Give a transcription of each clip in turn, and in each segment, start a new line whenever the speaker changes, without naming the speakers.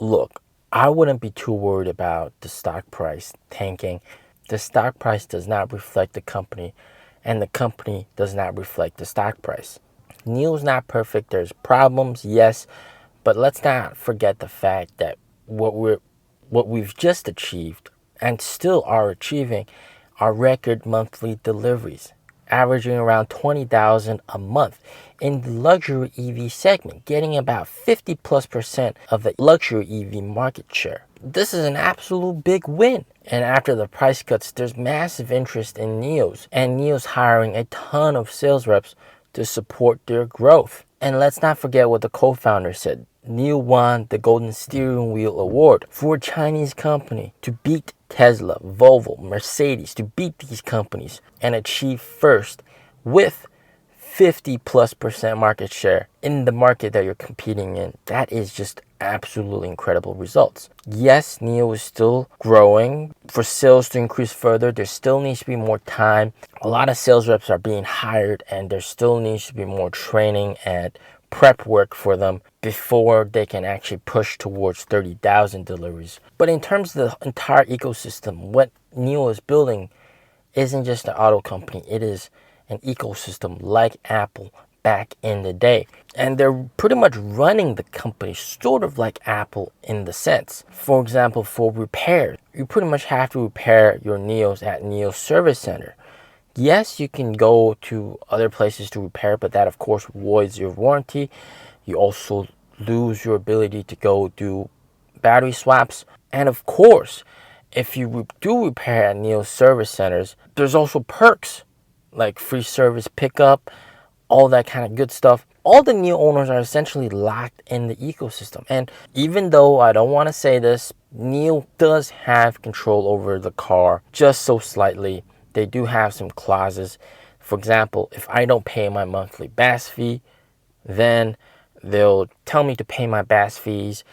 look, I wouldn't be too worried about the stock price tanking. The stock price does not reflect the company, and the company does not reflect the stock price. NIO's not perfect. There's problems, yes, but let's not forget the fact that what we've just achieved and still are achieving are record monthly deliveries, averaging around 20,000 a month in the luxury EV segment, getting about 50+% of the luxury EV market share. This is an absolute big win. And after the price cuts, there's massive interest in NIOs, and NIO's hiring a ton of sales reps to support their growth. And let's not forget what the co-founder said. NIO won the Golden Steering Wheel Award for a Chinese company to beat Tesla, Volvo, Mercedes, to beat these companies and achieve first with 50+% market share in the market that you're competing in. That is just absolutely incredible results. Yes, NIO is still growing. For sales to increase further, there still needs to be more time. A lot of sales reps are being hired, and there still needs to be more training and prep work for them before they can actually push towards 30,000 deliveries. But in terms of the entire ecosystem, what NIO is building isn't just an auto company. It is an ecosystem like Apple back in the day. And they're pretty much running the company sort of like Apple in the sense. For example, for repairs, you pretty much have to repair your NIOs at NIO Service Center. Yes, you can go to other places to repair, but that of course voids your warranty. You also lose your ability to go do battery swaps. And of course, if you do repair at NIO service centers, there's also perks like free service pickup, all that kind of good stuff. All the NIO owners are essentially locked in the ecosystem. And even though I don't want to say this, NIO does have control over the car just so slightly. They do have some clauses. For example, if I don't pay my monthly BAS fee, then they'll tell me to pay my BAS fees,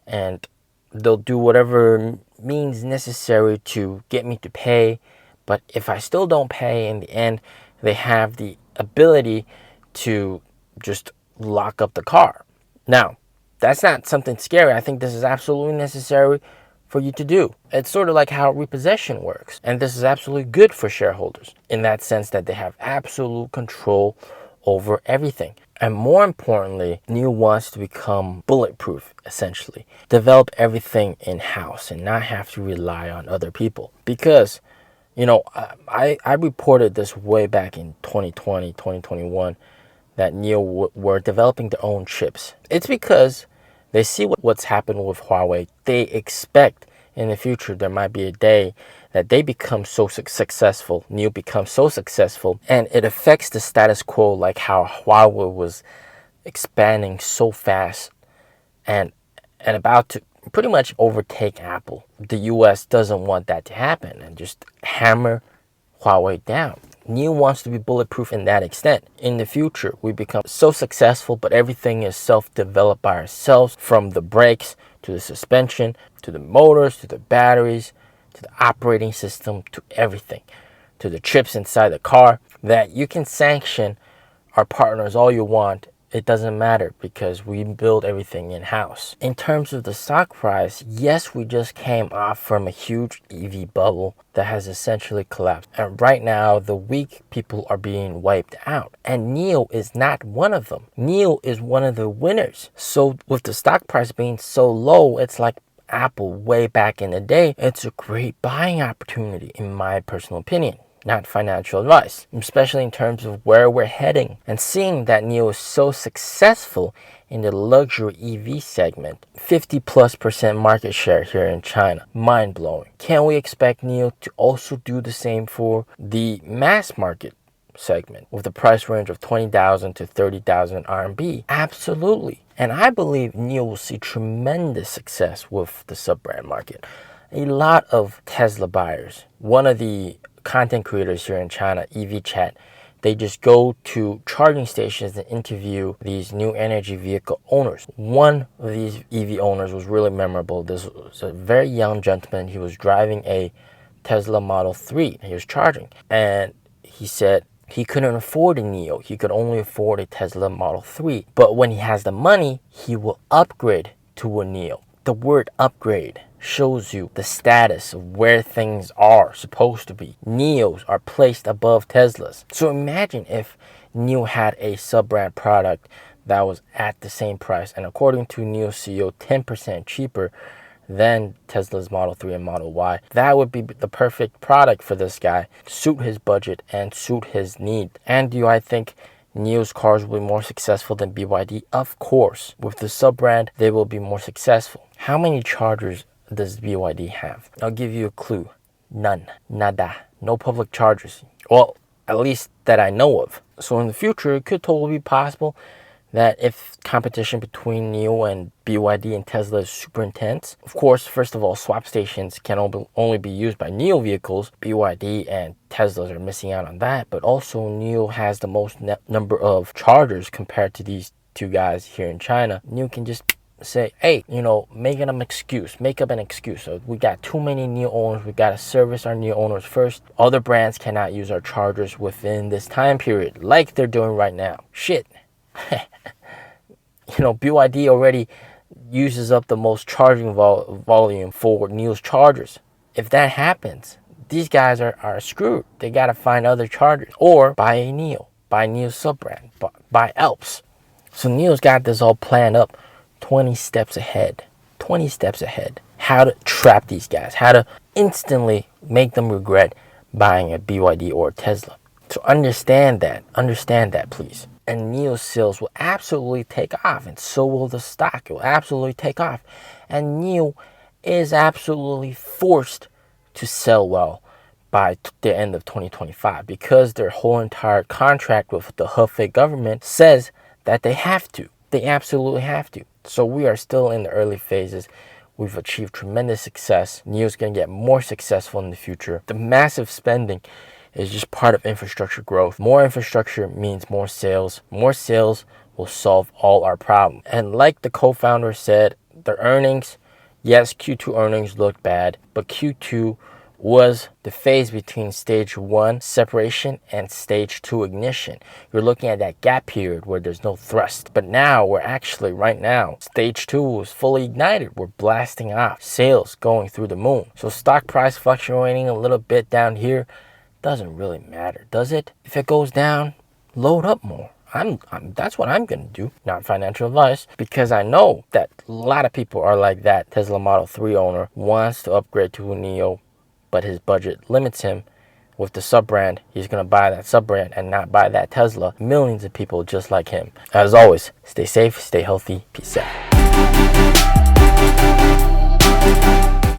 and they'll do whatever means necessary to get me to pay. But if I still don't pay in the end, they have the ability to just lock up the car. Now, that's not something scary. I think this is absolutely necessary for you to do. It's sort of like how repossession works. And this is absolutely good for shareholders in that sense that they have absolute control over everything. And more importantly, NIO wants to become bulletproof, essentially. Develop everything in-house and not have to rely on other people. Because, I reported this way back in 2020, 2021, that NIO were developing their own chips. It's because they see what's happened with Huawei. They expect in the future there might be a day that they become so successful, NIO becomes so successful, and it affects the status quo, like how Huawei was expanding so fast and about to pretty much overtake Apple. The US doesn't want that to happen and just hammer Huawei down. NIO wants to be bulletproof in that extent. In the future, we become so successful, but everything is self-developed by ourselves, from the brakes to the suspension, to the motors, to the batteries, to the operating system, to everything, to the chips inside the car, that you can sanction our partners all you want. It doesn't matter because we build everything in-house. In terms of the stock price, yes, we just came off from a huge EV bubble that has essentially collapsed. And right now, the weak people are being wiped out. And NIO is not one of them. NIO is one of the winners. So with the stock price being so low, it's like Apple way back in the day. It's a great buying opportunity, in my personal opinion. Not financial advice, especially in terms of where we're heading. And seeing that NIO is so successful in the luxury EV segment, 50+% market share here in China, mind-blowing. Can we expect NIO to also do the same for the mass market segment with a price range of 20,000 to 30,000 RMB? Absolutely. And I believe NIO will see tremendous success with the sub-brand market. A lot of Tesla buyers, one of the content creators here in China, EV Chat, they just go to charging stations and interview these new energy vehicle owners. One of these EV owners was really memorable. This was a very young gentleman. He was driving a Tesla Model 3. He was charging, and he said he couldn't afford a NIO. He could only afford a Tesla Model 3. But when he has the money, he will upgrade to a NIO. The word upgrade shows you the status of where things are supposed to be. NIOs are placed above Teslas. So imagine if NIO had a sub-brand product that was at the same price, and according to NIO CEO, 10% cheaper than Tesla's Model 3 and Model Y. That would be the perfect product for this guy, suit his budget and suit his need. And do I think NIO's cars will be more successful than BYD? Of course. With the sub-brand, they will be more successful. How many chargers does BYD have? I'll give you a clue. None. Nada. No public chargers. Well, at least that I know of. So in the future, it could totally be possible that if competition between NIO and BYD and Tesla is super intense, of course, first of all, swap stations can only be used by NIO vehicles. BYD and Teslas are missing out on that, but also NIO has the most number of chargers compared to these two guys here in China. NIO can just say, hey, make up an excuse. So we got too many NIO owners. We got to service our NIO owners first. Other brands cannot use our chargers within this time period like they're doing right now. Shit. BYD already uses up the most charging volume for NIO's chargers. If that happens, these guys are screwed. They got to find other chargers or buy a NIO, buy NIO's sub-brand, buy Alps. So NIO's got this all planned up 20 steps ahead. 20 steps ahead. How to trap these guys, how to instantly make them regret buying a BYD or a Tesla. So understand that, please. And NIO's sales will absolutely take off, and so will the stock. It will absolutely take off. And NIO is absolutely forced to sell well by the end of 2025 because their whole entire contract with the Hefei government says that they have to. They absolutely have to. So we are still in the early phases. We've achieved tremendous success. NIO's going to get more successful in the future. The massive spending is just part of infrastructure growth. More infrastructure means more sales. More sales will solve all our problems. And like the co-founder said, the earnings, yes, Q2 earnings looked bad, but Q2 was the phase between stage 1 separation and stage 2 ignition. You're looking at that gap period where there's no thrust. But now right now, stage 2 is fully ignited. We're blasting off. Sales going through the moon. So stock price fluctuating a little bit down here doesn't really matter, does it? If it goes down, load up more. That's what I'm going to do. Not financial advice, because I know that a lot of people are like that. Tesla Model 3 owner wants to upgrade to a NIO, but his budget limits him. With the sub-brand, he's going to buy that sub-brand and not buy that Tesla. Millions of people just like him. As always, stay safe, stay healthy, peace out.